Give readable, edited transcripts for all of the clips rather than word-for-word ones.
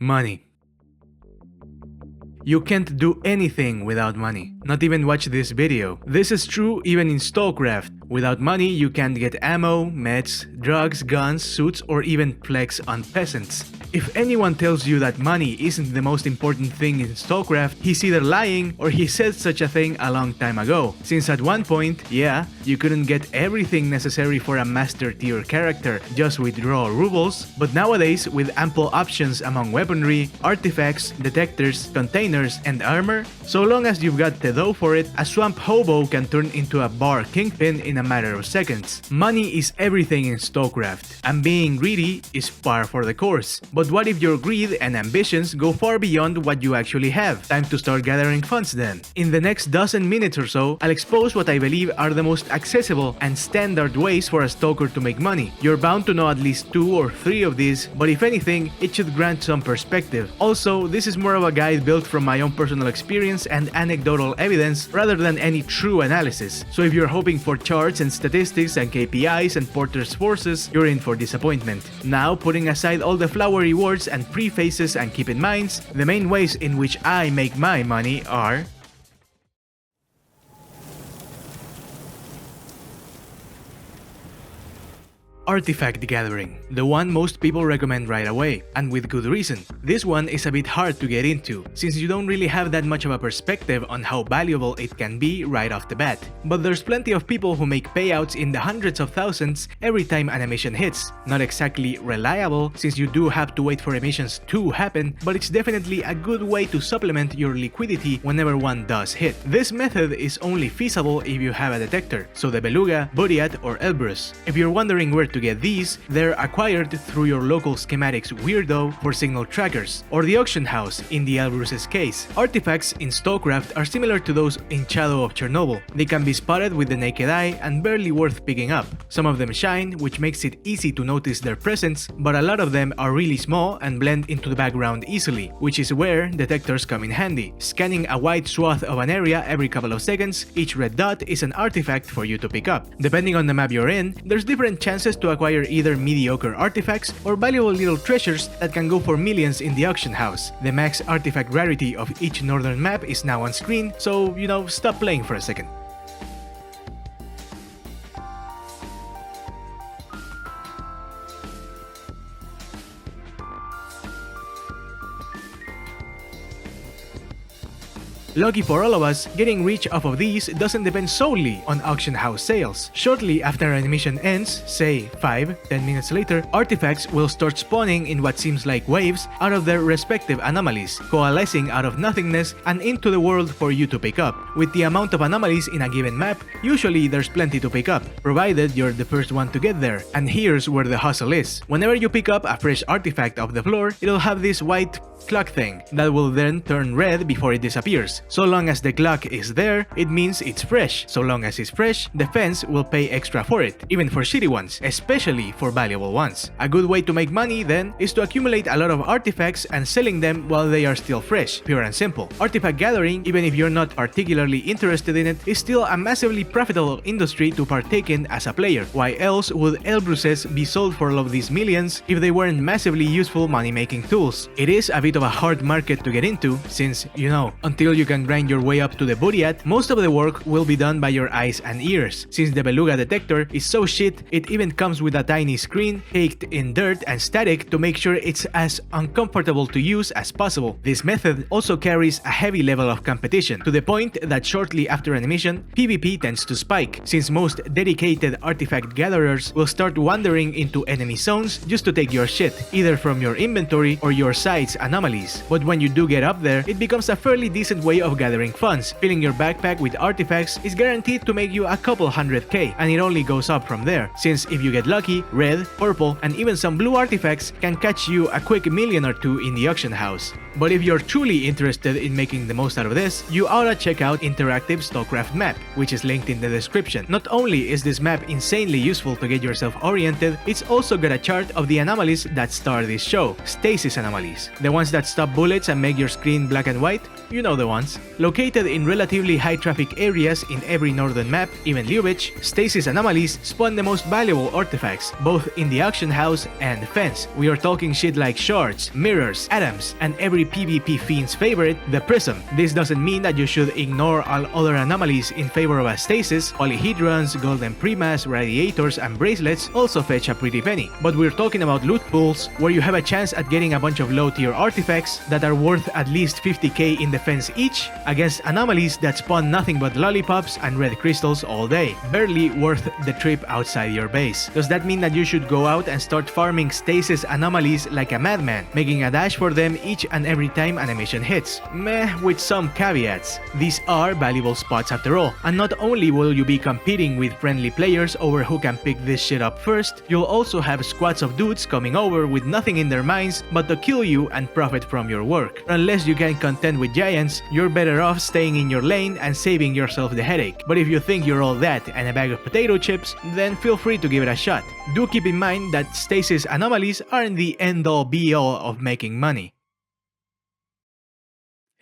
Money. You can't do anything without money, not even watch this video. This is true even in Stalcraft. Without money, you can't get ammo, meds, drugs, guns, suits, or even flex on peasants. If anyone tells you that money isn't the most important thing in Stalcraft, he's either lying or he said such a thing a long time ago. Since at one point, yeah, you couldn't get everything necessary for a master tier character just with raw rubles, but nowadays with ample options among weaponry, artifacts, detectors, containers, and armor, so long as you've got the dough for it, a swamp hobo can turn into a bar kingpin in a matter of seconds. Money is everything in Stalcraft, and being greedy is par for the course. But what if your greed and ambitions go far beyond what you actually have? Time to start gathering funds then. In the next dozen minutes or so, I'll expose what I believe are the most accessible and standard ways for a stalker to make money. You're bound to know at least 2 or 3 of these, but if anything, it should grant some perspective. Also, this is more of a guide built from my own personal experience and anecdotal evidence rather than any true analysis. So if you're hoping for charts and statistics and KPIs and Porter's forces, you're in for disappointment. Now, putting aside all the flowery words and prefaces and keep in mind, the main ways in which I make my money are: artifact gathering, the one most people recommend right away, and with good reason. This one is a bit hard to get into, since you don't really have that much of a perspective on how valuable it can be right off the bat. But there's plenty of people who make payouts in the hundreds of thousands every time an emission hits. Not exactly reliable, since you do have to wait for emissions to happen, but it's definitely a good way to supplement your liquidity whenever one does hit. This method is only feasible if you have a detector, so the beluga, Buryat, or Elbrus. If you're wondering where to get these, they're acquired through your local schematics weirdo for signal trackers, or the auction house in the Elbrus's case. Artifacts in Stalcraft are similar to those in Shadow of Chernobyl. They can be spotted with the naked eye and barely worth picking up. Some of them shine, which makes it easy to notice their presence, but a lot of them are really small and blend into the background easily, which is where detectors come in handy. Scanning a wide swath of an area every couple of seconds, each red dot is an artifact for you to pick up. Depending on the map you're in, there's different chances to acquire either mediocre artifacts or valuable little treasures that can go for millions in the auction house. The max artifact rarity of each northern map is now on screen, so stop playing for a second. Lucky for all of us, getting rich off of these doesn't depend solely on auction house sales. Shortly after an emission ends, say 5-10 minutes later, artifacts will start spawning in what seems like waves out of their respective anomalies, coalescing out of nothingness and into the world for you to pick up. With the amount of anomalies in a given map, usually there's plenty to pick up, provided you're the first one to get there. And here's where the hustle is. Whenever you pick up a fresh artifact off the floor, it'll have this white clock thing that will then turn red before it disappears. So long as the clock is there, it means it's fresh. So long as it's fresh, the fence will pay extra for it, even for shitty ones, especially for valuable ones. A good way to make money, then, is to accumulate a lot of artifacts and selling them while they are still fresh, pure and simple. Artifact gathering, even if you're not particularly interested in it, is still a massively profitable industry to partake in as a player. Why else would Elbruses be sold for all of these millions if they weren't massively useful money-making tools? It is a bit of a hard market to get into, since, until you can grind your way up to the Buryat, most of the work will be done by your eyes and ears. Since the beluga detector is so shit, it even comes with a tiny screen caked in dirt and static to make sure it's as uncomfortable to use as possible. This method also carries a heavy level of competition, to the point that shortly after an emission, PvP tends to spike, since most dedicated artifact gatherers will start wandering into enemy zones just to take your shit, either from your inventory or your site's anomalies. But when you do get up there, it becomes a fairly decent way of gathering funds. Filling your backpack with artifacts is guaranteed to make you a couple 100k, and it only goes up from there, since if you get lucky, red, purple, and even some blue artifacts can catch you a quick million or two in the auction house. But if you're truly interested in making the most out of this, you oughta check out Interactive Stalcraft map, which is linked in the description. Not only is this map insanely useful to get yourself oriented, it's also got a chart of the anomalies that star this show, stasis anomalies. The ones that stop bullets and make your screen black and white, you know the ones. fans. Located in relatively high traffic areas in every northern map, even Lyubech, stasis anomalies spawn the most valuable artifacts, both in the auction house and fence. We are talking shit like shards, mirrors, atoms, and every PvP fiend's favorite, the prism. This doesn't mean that you should ignore all other anomalies in favor of a stasis. Polyhedrons, golden primas, radiators, and bracelets also fetch a pretty penny. But we're talking about loot pools, where you have a chance at getting a bunch of low-tier artifacts that are worth at least 50k in defense each, against anomalies that spawn nothing but lollipops and red crystals all day. Barely worth the trip outside your base. Does that mean that you should go out and start farming stasis anomalies like a madman, making a dash for them each and every time an emission hits? Meh, with some caveats. These are valuable spots after all, and not only will you be competing with friendly players over who can pick this shit up first, you'll also have squads of dudes coming over with nothing in their minds but to kill you and profit from your work. Unless you can contend with giants, you're better off staying in your lane and saving yourself the headache. But if you think you're all that and a bag of potato chips, then feel free to give it a shot. Do keep in mind that stasis anomalies aren't the end-all be-all of making money.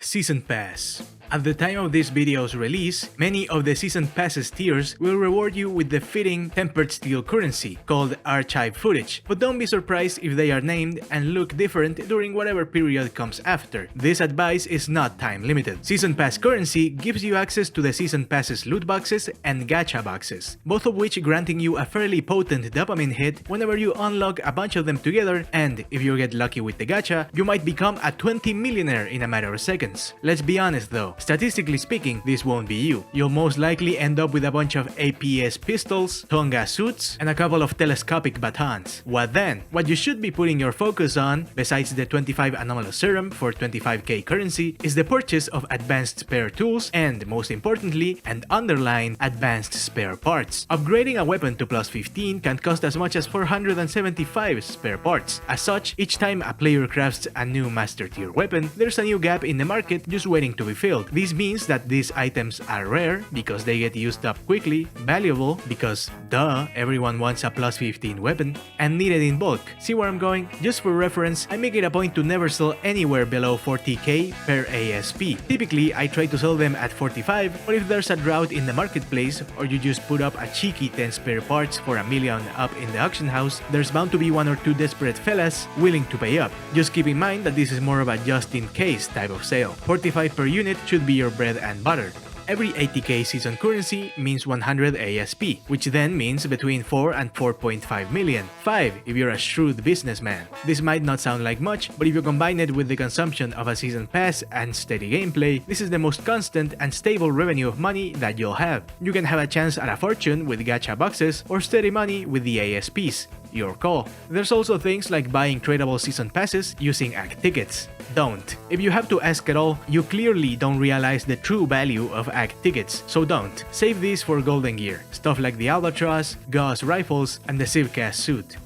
Season Pass. At the time of this video's release, many of the Season Passes tiers will reward you with the fitting tempered steel currency called archive footage, but don't be surprised if they are named and look different during whatever period comes after. This advice is not time limited. Season Pass currency gives you access to the Season Passes loot boxes and gacha boxes, both of which granting you a fairly potent dopamine hit whenever you unlock a bunch of them together, and if you get lucky with the gacha, you might become a 20 millionaire in a matter of seconds. Let's be honest though, statistically speaking, this won't be you. You'll most likely end up with a bunch of APS pistols, Tonga suits, and a couple of telescopic batons. What then? What you should be putting your focus on, besides the 25 anomalous serum for 25k currency, is the purchase of advanced spare tools and, most importantly, and underline, advanced spare parts. Upgrading a weapon to plus 15 can cost as much as 475 spare parts. As such, each time a player crafts a new master tier weapon, there's a new gap in the market just waiting to be filled. This means that these items are rare because they get used up quickly, valuable because, duh, everyone wants a plus 15 weapon, and needed in bulk. See where I'm going? Just for reference, I make it a point to never sell anywhere below 40k per ASP. Typically, I try to sell them at 45, but if there's a drought in the marketplace, or you just put up a cheeky 10 spare parts for a million up in the auction house, there's bound to be one or two desperate fellas willing to pay up. Just keep in mind that this is more of a just-in-case type of sale. 45 per unit should be your bread and butter. Every 80k season currency means 100 ASP, which then means between 4 and 4.5 million. 5 if you're a shrewd businessman. This might not sound like much, but if you combine it with the consumption of a season pass and steady gameplay, this is the most constant and stable revenue of money that you'll have. You can have a chance at a fortune with gacha boxes or steady money with the ASPs. Your call. There's also things like buying tradable season passes using ACT tickets. Don't. If you have to ask at all, you clearly don't realize the true value of ACT tickets, so don't. Save these for golden gear, stuff like the Albatross, Gauss rifles, and the Civcast suit.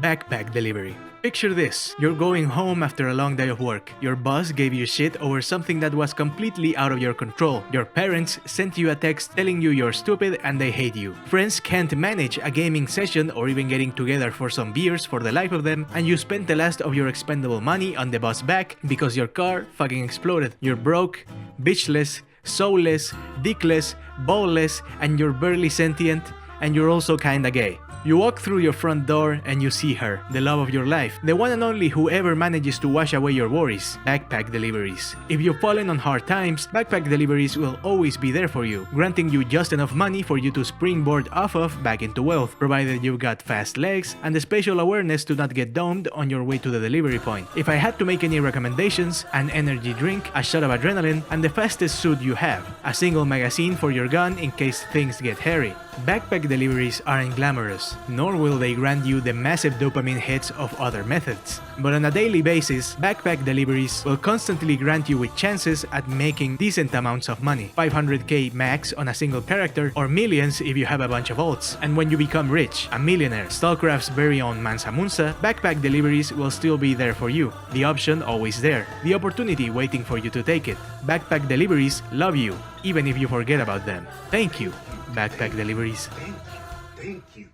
Backpack delivery. Picture this, you're going home after a long day of work. Your boss gave you shit over something that was completely out of your control. Your parents sent you a text telling you you're stupid and they hate you. Friends can't manage a gaming session or even getting together for some beers for the life of them, and you spent the last of your expendable money on the boss back because your car fucking exploded. You're broke, bitchless, soulless, dickless, ballless, and you're barely sentient, and you're also kinda gay. You walk through your front door and you see her, the love of your life, the one and only who ever manages to wash away your worries. Backpack Deliveries. If you've fallen on hard times, Backpack Deliveries will always be there for you, granting you just enough money for you to springboard off of back into wealth, provided you've got fast legs and the spatial awareness to not get domed on your way to the delivery point. If I had to make any recommendations, an energy drink, a shot of adrenaline, and the fastest suit you have. A single magazine for your gun in case things get hairy. Backpack Deliveries aren't glamorous, nor will they grant you the massive dopamine hits of other methods. But on a daily basis, Backpack Deliveries will constantly grant you with chances at making decent amounts of money. 500k max on a single character, or millions if you have a bunch of alts. And when you become rich, a millionaire, Stalcraft's very own Mansa Musa, Backpack Deliveries will still be there for you. The option always there. The opportunity waiting for you to take it. Backpack Deliveries love you, even if you forget about them. Thank you, Backpack Deliveries. Thank you.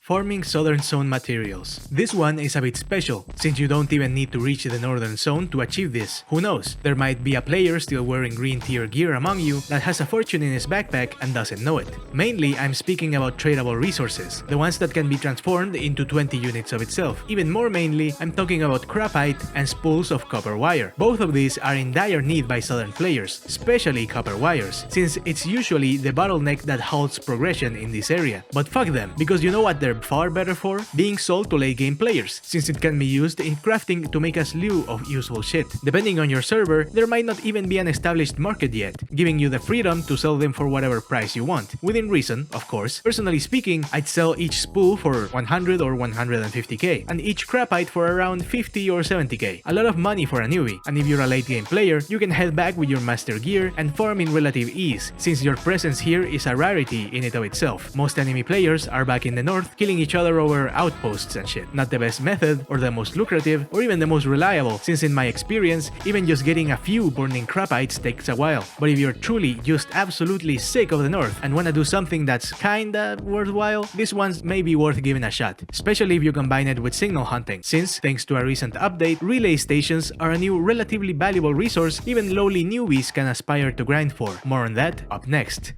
Farming Southern Zone materials. This one is a bit special, since you don't even need to reach the Northern Zone to achieve this. Who knows, there might be a player still wearing green tier gear among you that has a fortune in his backpack and doesn't know it. Mainly, I'm speaking about tradable resources, the ones that can be transformed into 20 units of itself. Even more mainly, I'm talking about crapite and spools of copper wire. Both of these are in dire need by Southern players, especially copper wires, since it's usually the bottleneck that halts progression in this area. But fuck them, because you know what they're far better for? Being sold to late game players, since it can be used in crafting to make a slew of useful shit. Depending on your server, there might not even be an established market yet, giving you the freedom to sell them for whatever price you want, within reason, of course. Personally speaking, I'd sell each spool for 100 or 150k, and each crapite for around 50 or 70k. A lot of money for a newbie, and if you're a late game player, you can head back with your master gear and farm in relative ease, since your presence here is a rarity in and of itself. Most enemy players are back in the north, killing each other over outposts and shit. Not the best method, or the most lucrative, or even the most reliable, since in my experience, even just getting a few burning crapites takes a while. But if you're truly just absolutely sick of the north and wanna do something that's kinda worthwhile, this one's may be worth giving a shot, especially if you combine it with signal hunting, since, thanks to a recent update, relay stations are a new relatively valuable resource even lowly newbies can aspire to grind for. More on that up next.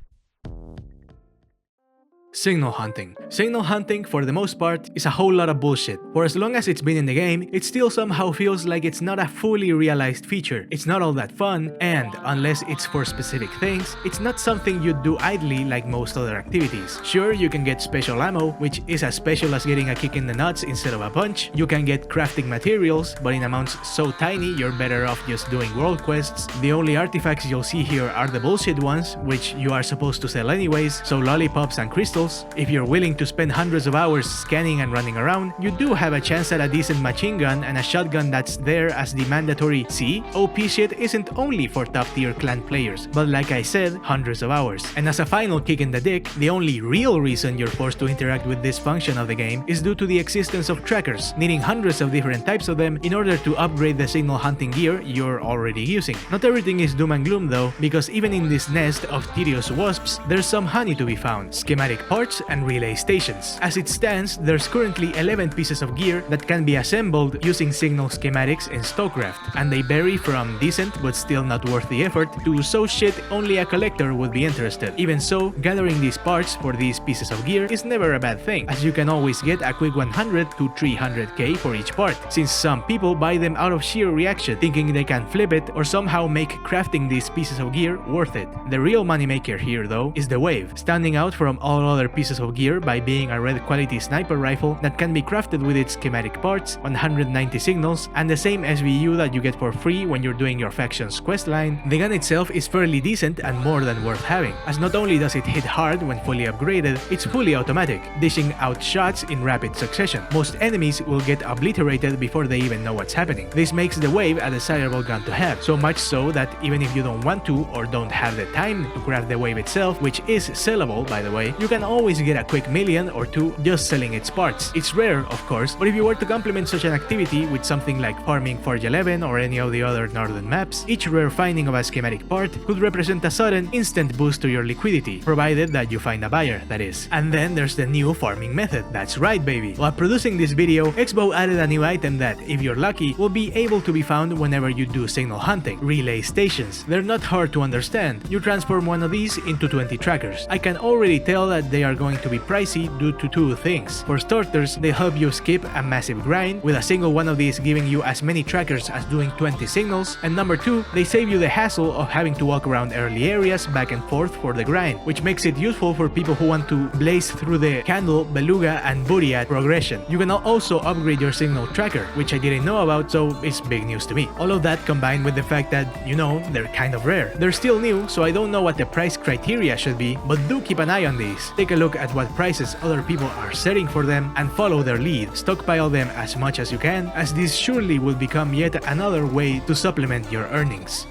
Signal hunting. Signal hunting, for the most part, is a whole lot of bullshit. For as long as it's been in the game, it still somehow feels like it's not a fully realized feature. It's not all that fun, and, unless it's for specific things, it's not something you'd do idly like most other activities. Sure, you can get special ammo, which is as special as getting a kick in the nuts instead of a punch. You can get crafting materials, but in amounts so tiny you're better off just doing world quests. The only artifacts you'll see here are the bullshit ones, which you are supposed to sell anyways, so lollipops and crystals. If you're willing to spend hundreds of hours scanning and running around, you do have a chance at a decent machine gun and a shotgun that's there as the mandatory see, OP shit isn't only for top tier clan players, but like I said, hundreds of hours. And as a final kick in the dick, the only real reason you're forced to interact with this function of the game is due to the existence of trackers, needing hundreds of different types of them in order to upgrade the signal hunting gear you're already using. Not everything is doom and gloom though, because even in this nest of tedious wasps, there's some honey to be found. Schematic parts and relay stations. As it stands, there's currently 11 pieces of gear that can be assembled using signal schematics in Stalcraft, and they vary from decent but still not worth the effort to so shit only a collector would be interested. Even so, gathering these parts for these pieces of gear is never a bad thing, as you can always get a quick 100 to 300k for each part, since some people buy them out of sheer reaction, thinking they can flip it or somehow make crafting these pieces of gear worth it. The real moneymaker here though is the wave, standing out from all other pieces of gear by being a red quality sniper rifle that can be crafted with its schematic parts, 190 signals, and the same SVU that you get for free when you're doing your faction's questline. The gun itself is fairly decent and more than worth having, as not only does it hit hard when fully upgraded, it's fully automatic, dishing out shots in rapid succession. Most enemies will get obliterated before they even know what's happening. This makes the wave a desirable gun to have, so much so that even if you don't want to or don't have the time to craft the wave itself, which is sellable by the way, you can always get a quick million or two just selling its parts. It's rare, of course, but if you were to complement such an activity with something like farming Forge 11 or any of the other northern maps, each rare finding of a schematic part could represent a sudden, instant boost to your liquidity, provided that you find a buyer, that is. And then there's the new farming method. That's right, baby. While producing this video, Expo added a new item that, if you're lucky, will be able to be found whenever you do signal hunting. Relay stations. They're not hard to understand. You transform one of these into 20 trackers. I can already tell that they are going to be pricey due to two things. For starters, they help you skip a massive grind, with a single one of these giving you as many trackers as doing 20 signals, and number two, they save you the hassle of having to walk around early areas back and forth for the grind, which makes it useful for people who want to blaze through the candle, beluga, and buriat progression. You can also upgrade your signal tracker, which I didn't know about, so it's big news to me. All of that combined with the fact that, you know, they're kind of rare. They're still new, so I don't know what the price criteria should be, but do keep an eye on these. Take a look at what prices other people are setting for them and follow their lead. Stockpile them as much as you can, as this surely will become yet another way to supplement your earnings.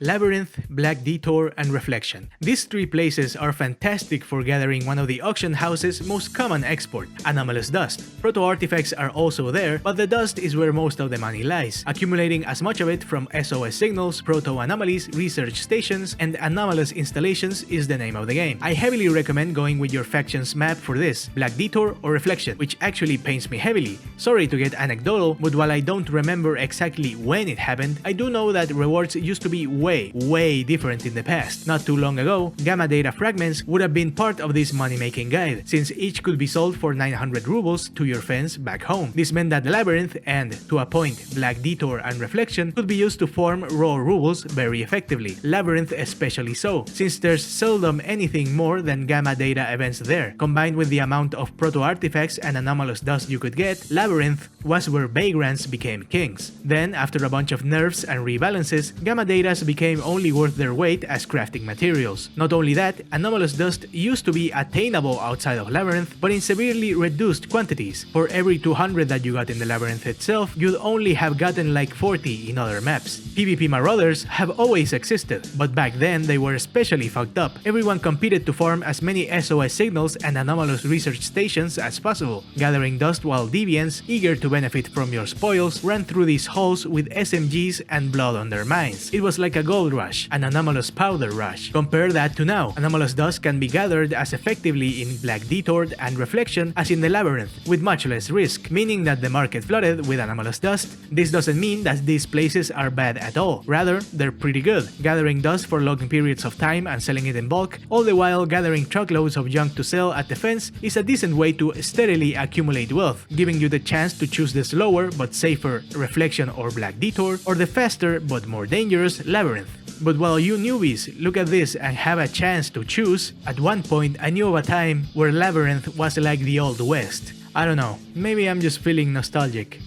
Labyrinth, Black Detour, and Reflection. These three places are fantastic for gathering one of the auction house's most common export, anomalous dust. Proto-artifacts are also there, but the dust is where most of the money lies, accumulating as much of it from SOS signals, proto-anomalies, research stations, and anomalous installations is the name of the game. I heavily recommend going with your faction's map for this, Black Detour or Reflection, which actually pains me heavily. Sorry to get anecdotal, but while I don't remember exactly when it happened, I do know that rewards used to be way different in the past. Not too long ago, gamma data fragments would have been part of this money-making guide, since each could be sold for 900 rubles to your friends back home. This meant that Labyrinth and, to a point, Black Detour and Reflection could be used to form raw rubles very effectively. Labyrinth especially so, since there's seldom anything more than gamma data events there. Combined with the amount of proto-artifacts and anomalous dust you could get, Labyrinth was where vagrants became kings. Then, after a bunch of nerfs and rebalances, gamma datas became only worth their weight as crafting materials. Not only that, anomalous dust used to be attainable outside of Labyrinth, but in severely reduced quantities. For every 200 that you got in the Labyrinth itself, you'd only have gotten like 40 in other maps. PvP marauders have always existed, but back then they were especially fucked up. Everyone competed to farm as many SOS signals and anomalous research stations as possible, gathering dust while deviants, eager to benefit from your spoils, ran through these halls with SMGs and blood on their minds. It was like a gold rush, an anomalous powder rush. Compare that to now. Anomalous dust can be gathered as effectively in Black Detour and Reflection as in the Labyrinth, with much less risk, meaning that the market flooded with anomalous dust. This doesn't mean that these places are bad at all. Rather, they're pretty good, gathering dust for long periods of time and selling it in bulk, all the while gathering truckloads of junk to sell at the fence is a decent way to steadily accumulate wealth, giving you the chance to choose the slower but safer Reflection or Black Detour, or the faster but more dangerous Labyrinth. But while you newbies look at this and have a chance to choose, at one point I knew of a time where Labyrinth was like the Old West. I don't know, maybe I'm just feeling nostalgic.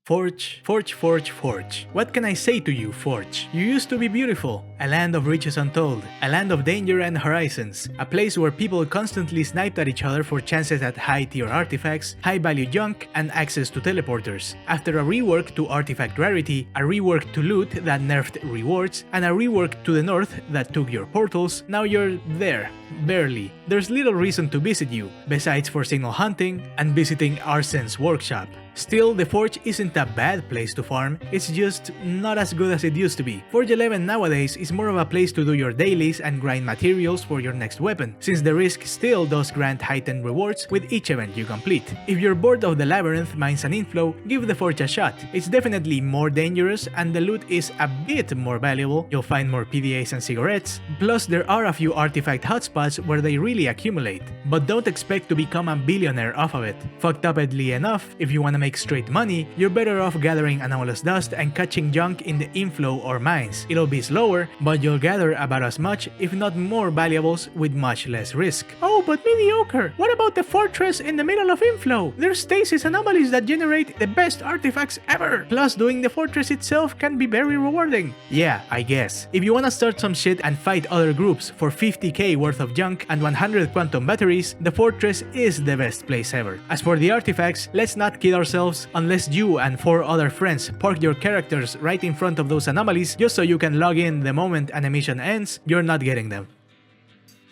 Forge. What can I say to you, Forge? You used to be beautiful, a land of riches untold, a land of danger and horizons, a place where people constantly sniped at each other for chances at high-tier artifacts, high-value junk, and access to teleporters. After a rework to artifact rarity, a rework to loot that nerfed rewards, and a rework to the north that took your portals, now you're there. Barely. There's little reason to visit you, besides for signal hunting and visiting Arsen's workshop. Still, the Forge isn't a bad place to farm, it's just not as good as it used to be. Forge 11 nowadays is more of a place to do your dailies and grind materials for your next weapon, since the Risk still does grant heightened rewards with each event you complete. If you're bored of the Labyrinth mines and inflow, give the Forge a shot. It's definitely more dangerous and the loot is a bit more valuable, you'll find more PDAs and cigarettes, plus there are a few artifact hotspots where they really accumulate. But don't expect to become a billionaire off of it. Fucked upedly enough, if you wanna make straight money, you're better off gathering anomalous dust and catching junk in the inflow or mines. It'll be slower, but you'll gather about as much, if not more valuables with much less risk. Oh, but Mediocre! What about the fortress in the middle of inflow? There's stasis anomalies that generate the best artifacts ever! Plus, doing the fortress itself can be very rewarding. Yeah, I guess. If you wanna start some shit and fight other groups for 50k worth of junk and 100 quantum batteries, the fortress is the best place ever. As for the artifacts, let's not kid ourselves. Unless you and 4 other friends park your characters right in front of those anomalies just so you can log in the moment an emission ends, you're not getting them.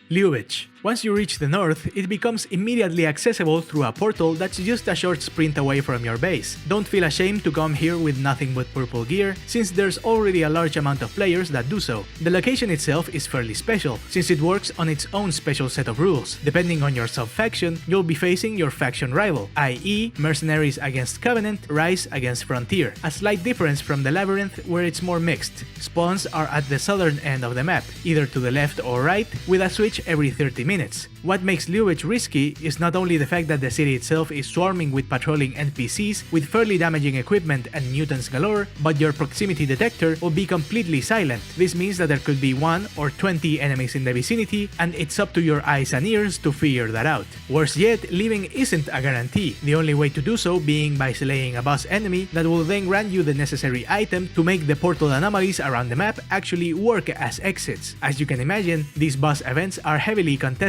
Lyubech. Once you reach the north, it becomes immediately accessible through a portal that's just a short sprint away from your base. Don't feel ashamed to come here with nothing but purple gear, since there's already a large amount of players that do so. The location itself is fairly special, since it works on its own special set of rules. Depending on your sub-faction, you'll be facing your faction rival, i.e. Mercenaries against Covenant, Rise against Frontier. A slight difference from the Labyrinth, where it's more mixed. Spawns are at the southern end of the map, either to the left or right, with a switch every 30 minutes. What makes Lyubech risky is not only the fact that the city itself is swarming with patrolling NPCs with fairly damaging equipment and mutants galore, but your proximity detector will be completely silent. This means that there could be 1 or 20 enemies in the vicinity, and it's up to your eyes and ears to figure that out. Worse yet, leaving isn't a guarantee, the only way to do so being by slaying a boss enemy that will then grant you the necessary item to make the portal anomalies around the map actually work as exits. As you can imagine, these boss events are heavily contested.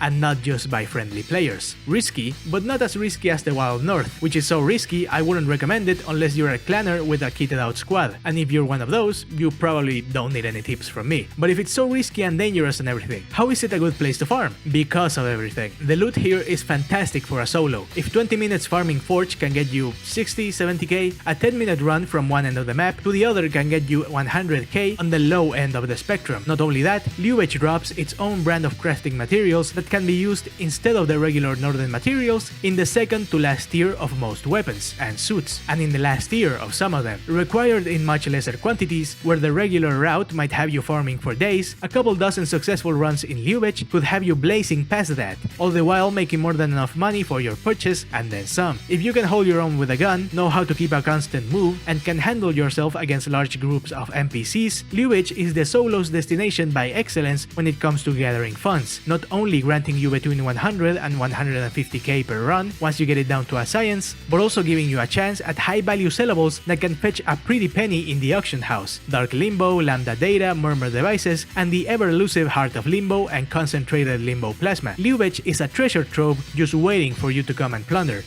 and not just by friendly players. Risky, but not as risky as the Wild North, which is so risky I wouldn't recommend it unless you're a clanner with a kitted out squad, and if you're one of those, you probably don't need any tips from me. But if it's so risky and dangerous and everything, how is it a good place to farm? Because of everything. The loot here is fantastic for a solo. If 20 minutes farming Forge can get you 60-70k, a 10-minute run from one end of the map to the other can get you 100k on the low end of the spectrum. Not only that, Lyubech drops its own brand of crafting materials that can be used instead of the regular northern materials in the second to last tier of most weapons and suits, and in the last tier of some of them, required in much lesser quantities. Where the regular route might have you farming for days, a couple dozen successful runs in Lyubech could have you blazing past that, all the while making more than enough money for your purchase and then some. If you can hold your own with a gun, know how to keep a constant move, and can handle yourself against large groups of NPCs, Lyubech is the solo's destination by excellence when it comes to gathering funds, not only granting you between 100 and 150k per run once you get it down to a science, but also giving you a chance at high-value sellables that can fetch a pretty penny in the auction house: Dark Limbo, Lambda Data, Murmur Devices, and the ever-elusive Heart of Limbo and Concentrated Limbo Plasma. Lyubech is a treasure trove just waiting for you to come and plunder.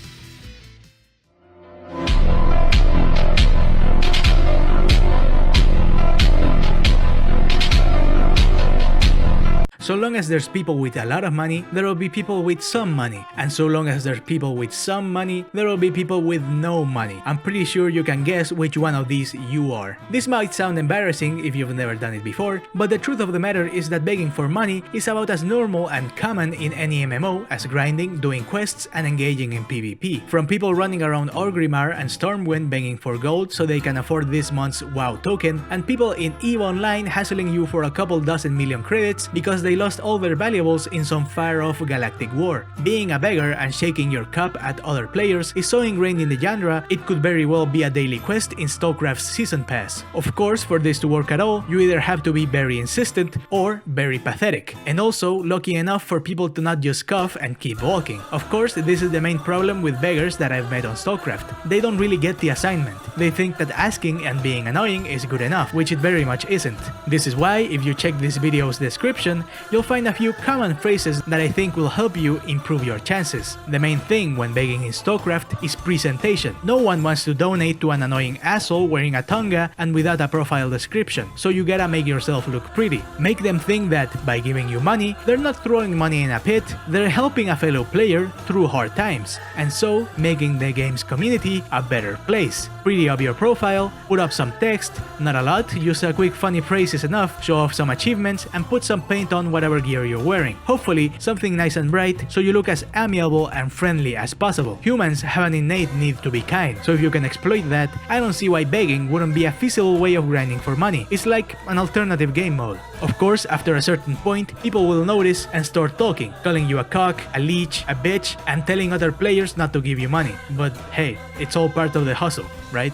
So long as there's people with a lot of money, there will be people with some money. And so long as there's people with some money, there will be people with no money. I'm pretty sure you can guess which one of these you are. This might sound embarrassing if you've never done it before, but the truth of the matter is that begging for money is about as normal and common in any MMO as grinding, doing quests, and engaging in PvP. From people running around Orgrimmar and Stormwind begging for gold so they can afford this month's WoW token, and people in EVE Online hassling you for a couple dozen million credits because they lost all their valuables in some far-off galactic war. Being a beggar and shaking your cup at other players is so ingrained in the genre, it could very well be a daily quest in Stalcraft's Season Pass. Of course, for this to work at all, you either have to be very insistent or very pathetic, and also lucky enough for people to not just cough and keep walking. Of course, this is the main problem with beggars that I've met on Stalcraft. They don't really get the assignment. They think that asking and being annoying is good enough, which it very much isn't. This is why, if you check this video's description, you'll find a few common phrases that I think will help you improve your chances. The main thing when begging in Stalcraft is presentation. No one wants to donate to an annoying asshole wearing a tonga and without a profile description, so you gotta make yourself look pretty. Make them think that, by giving you money, they're not throwing money in a pit, they're helping a fellow player through hard times, and so making the game's community a better place. Pretty up your profile, put up some text, not a lot, use a quick funny phrase is enough, show off some achievements, and put some paint on whatever gear you're wearing. Hopefully something nice and bright so you look as amiable and friendly as possible. Humans have an innate need to be kind, so if you can exploit that, I don't see why begging wouldn't be a feasible way of grinding for money. It's like an alternative game mode. Of course, after a certain point, people will notice and start talking, calling you a cock, a leech, a bitch, and telling other players not to give you money. But hey, it's all part of the hustle, right?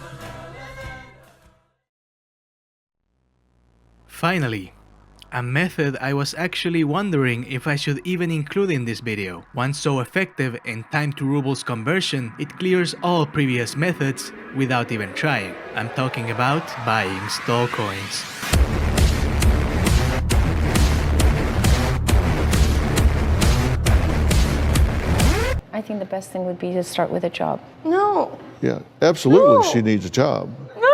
Finally, a method I was actually wondering if I should even include in this video. One so effective in time to rubles conversion, it clears all previous methods without even trying. I'm talking about buying stall coins. I think the best thing would be to start with a job. No. Yeah, absolutely, No. she needs a job. No!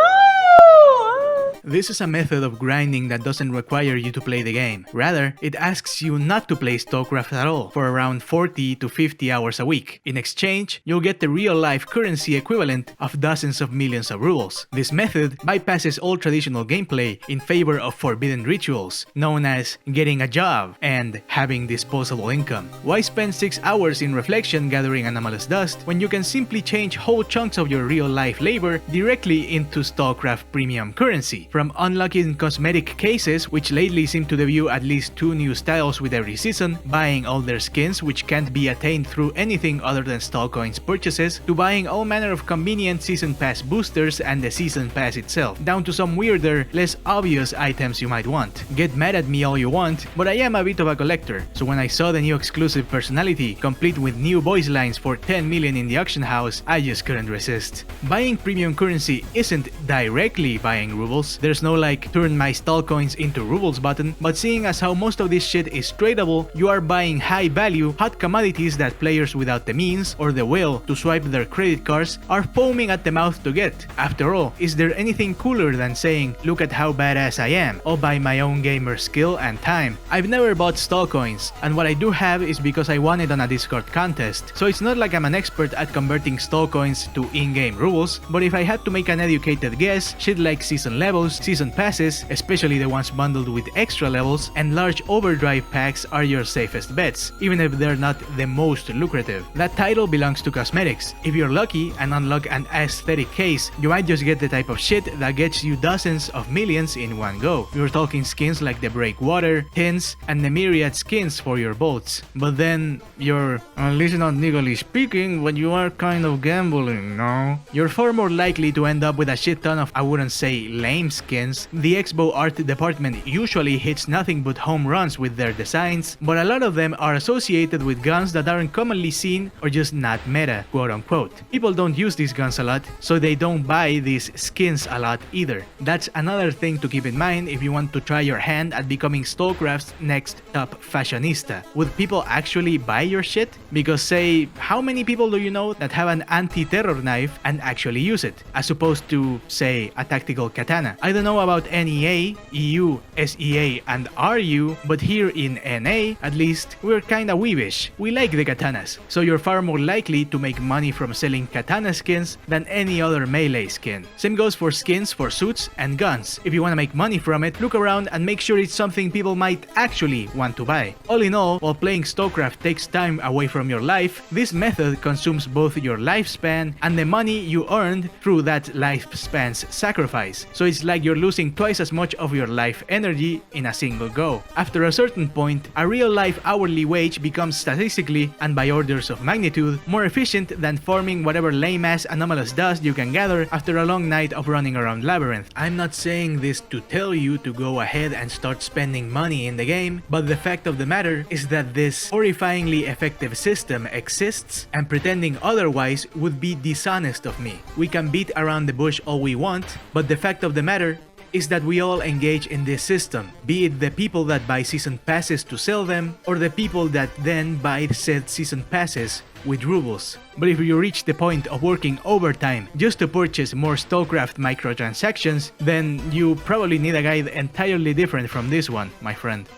This is a method of grinding that doesn't require you to play the game. Rather, it asks you not to play Stalcraft at all for around 40 to 50 hours a week. In exchange, you'll get the real-life currency equivalent of dozens of millions of rubles. This method bypasses all traditional gameplay in favor of forbidden rituals, known as getting a job and having disposable income. Why spend 6 hours in reflection gathering anomalous dust when you can simply change whole chunks of your real-life labor directly into Stalcraft premium currency? From unlocking cosmetic cases, which lately seem to debut at least 2 new styles with every season, buying all their skins which can't be attained through anything other than stall coins purchases, to buying all manner of convenient season pass boosters and the season pass itself, down to some weirder, less obvious items you might want. Get mad at me all you want, but I am a bit of a collector, so when I saw the new exclusive personality, complete with new voice lines for 10 million in the auction house, I just couldn't resist. Buying premium currency isn't directly buying rubles. There's no like turn my stall coins into rubles button, but seeing as how most of this shit is tradable, you are buying high value, hot commodities that players without the means or the will to swipe their credit cards are foaming at the mouth to get. After all, is there anything cooler than saying, look at how badass I am, all by my own gamer skill and time? I've never bought stall coins, and what I do have is because I won it on a Discord contest, so it's not like I'm an expert at converting stall coins to in-game rubles, but if I had to make an educated guess, shit like season levels, season passes, especially the ones bundled with extra levels, and large overdrive packs are your safest bets, even if they're not the most lucrative. That title belongs to cosmetics. If you're lucky and unlock an aesthetic case, you might just get the type of shit that gets you dozens of millions in one go. We're talking skins like the breakwater, tints, and the myriad skins for your boats. But then you're, at least not legally speaking, but you are kind of gambling, no? You're far more likely to end up with a shit ton of, I wouldn't say lame skins. The Expo art department usually hits nothing but home runs with their designs, but a lot of them are associated with guns that aren't commonly seen or just not meta, quote unquote. People don't use these guns a lot, so they don't buy these skins a lot either. That's another thing to keep in mind if you want to try your hand at becoming Stalcraft's next top fashionista. Would people actually buy your shit? Because say, how many people do you know that have an anti-terror knife and actually use it, as opposed to, say, a tactical katana? I don't know about NEA, EU, SEA, and RU, but here in NA, at least, we're kinda weebish. We like the katanas, so you're far more likely to make money from selling katana skins than any other melee skin. Same goes for skins for suits and guns. If you wanna make money from it, look around and make sure it's something people might actually want to buy. All in all, while playing Stalcraft takes time away from your life, this method consumes both your lifespan and the money you earned through that lifespan's sacrifice. So it's like you're losing twice as much of your life energy in a single go. After a certain point, a real-life hourly wage becomes statistically, and by orders of magnitude, more efficient than farming whatever lame-ass anomalous dust you can gather after a long night of running around Labyrinth. I'm not saying this to tell you to go ahead and start spending money in the game, but the fact of the matter is that this horrifyingly effective system exists, and pretending otherwise would be dishonest of me. We can beat around the bush all we want, but the fact of the matter is that we all engage in this system, be it the people that buy season passes to sell them, or the people that then buy said season passes with rubles. But if you reach the point of working overtime just to purchase more Stalcraft microtransactions, then you probably need a guide entirely different from this one, my friend.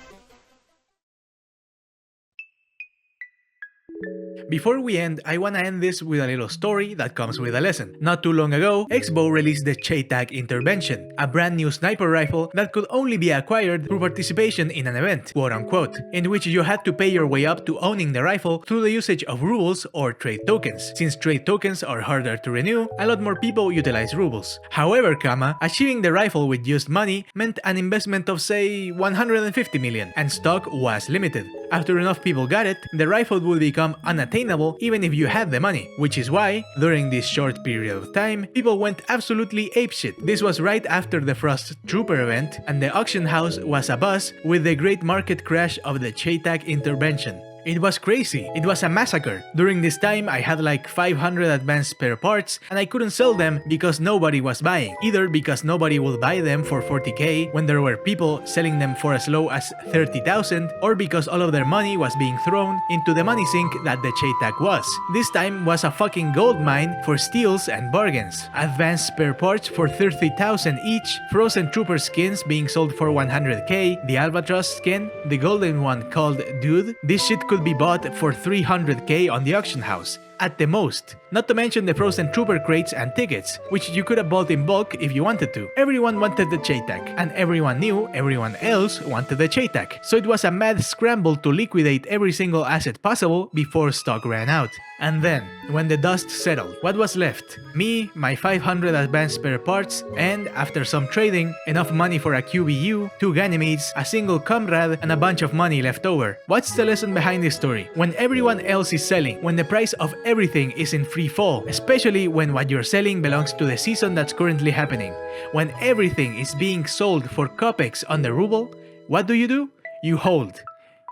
Before we end, I wanna end this with a little story that comes with a lesson. Not too long ago, Expo released the Chaytak Intervention, a brand new sniper rifle that could only be acquired through participation in an event, quote unquote, in which you had to pay your way up to owning the rifle through the usage of rubles or trade tokens. Since trade tokens are harder to renew, a lot more people utilize rubles. However, achieving the rifle with used money meant an investment of say 150 million, and stock was limited. After enough people got it, the rifle would become unattainable even if you had the money, which is why, during this short period of time, people went absolutely apeshit. This was right after the Frost Trooper event, and the auction house was abuzz with the great market crash of the Chaytak Intervention. It was crazy. It was a massacre. During this time, I had like 500 advanced spare parts and I couldn't sell them because nobody was buying. Either because nobody would buy them for 40k when there were people selling them for as low as 30,000, or because all of their money was being thrown into the money sink that the Chaytak was. This time was a fucking gold mine for steals and bargains. Advanced spare parts for 30,000 each, Frozen Trooper skins being sold for 100k, the Albatross skin, the golden one called Dude. This shit could be bought for 300k on the auction house, at the most. Not to mention the Frozen Trooper crates and tickets, which you could have bought in bulk if you wanted to. Everyone wanted the Chaytak, and everyone knew everyone else wanted the Chaytak, so it was a mad scramble to liquidate every single asset possible before stock ran out. And then, when the dust settled, what was left? Me, my 500 advanced spare parts, and, after some trading, enough money for a QBU, 2 Ganymedes, a single comrade, and a bunch of money left over. What's the lesson behind this story? When everyone else is selling, when the price of everything is in free fall, especially when what you're selling belongs to the season that's currently happening, when everything is being sold for kopecks on the ruble, what do? You hold.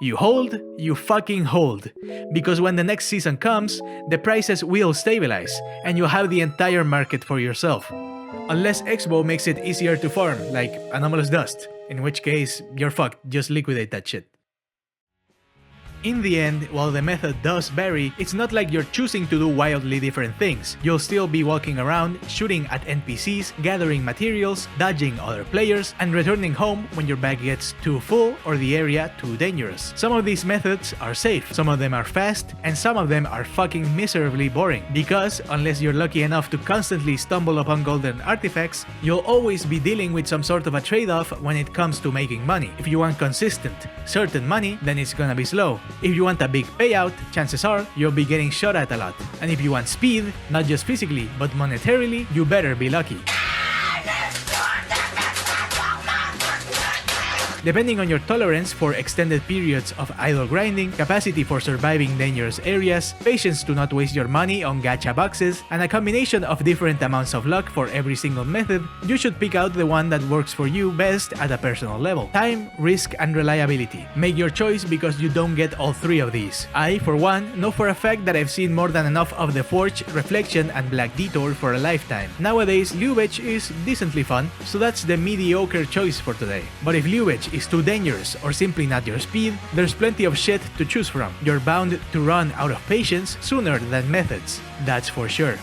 You hold, you fucking hold. Because when the next season comes, the prices will stabilize, and you'll have the entire market for yourself. Unless Expo makes it easier to farm, like anomalous dust, in which case, you're fucked, just liquidate that shit. In the end, while the method does vary, it's not like you're choosing to do wildly different things. You'll still be walking around, shooting at NPCs, gathering materials, dodging other players, and returning home when your bag gets too full or the area too dangerous. Some of these methods are safe, some of them are fast, and some of them are fucking miserably boring, because unless you're lucky enough to constantly stumble upon golden artifacts, you'll always be dealing with some sort of a trade-off when it comes to making money. If you want consistent, certain money, then it's gonna be slow. If you want a big payout, chances are you'll be getting shot at a lot. And if you want speed, not just physically, but monetarily, you better be lucky. Depending on your tolerance for extended periods of idle grinding, capacity for surviving dangerous areas, patience to not waste your money on gacha boxes, and a combination of different amounts of luck for every single method, you should pick out the one that works for you best at a personal level. Time, risk, and reliability. Make your choice because you don't get all three of these. I, for one, know for a fact that I've seen more than enough of the Forge, Reflection, and Black Detour for a lifetime. Nowadays, Lyubech is decently fun, so that's the mediocre choice for today. But if Lyubech is too dangerous or simply not your speed, there's plenty of shit to choose from. You're bound to run out of patience sooner than methods, that's for sure.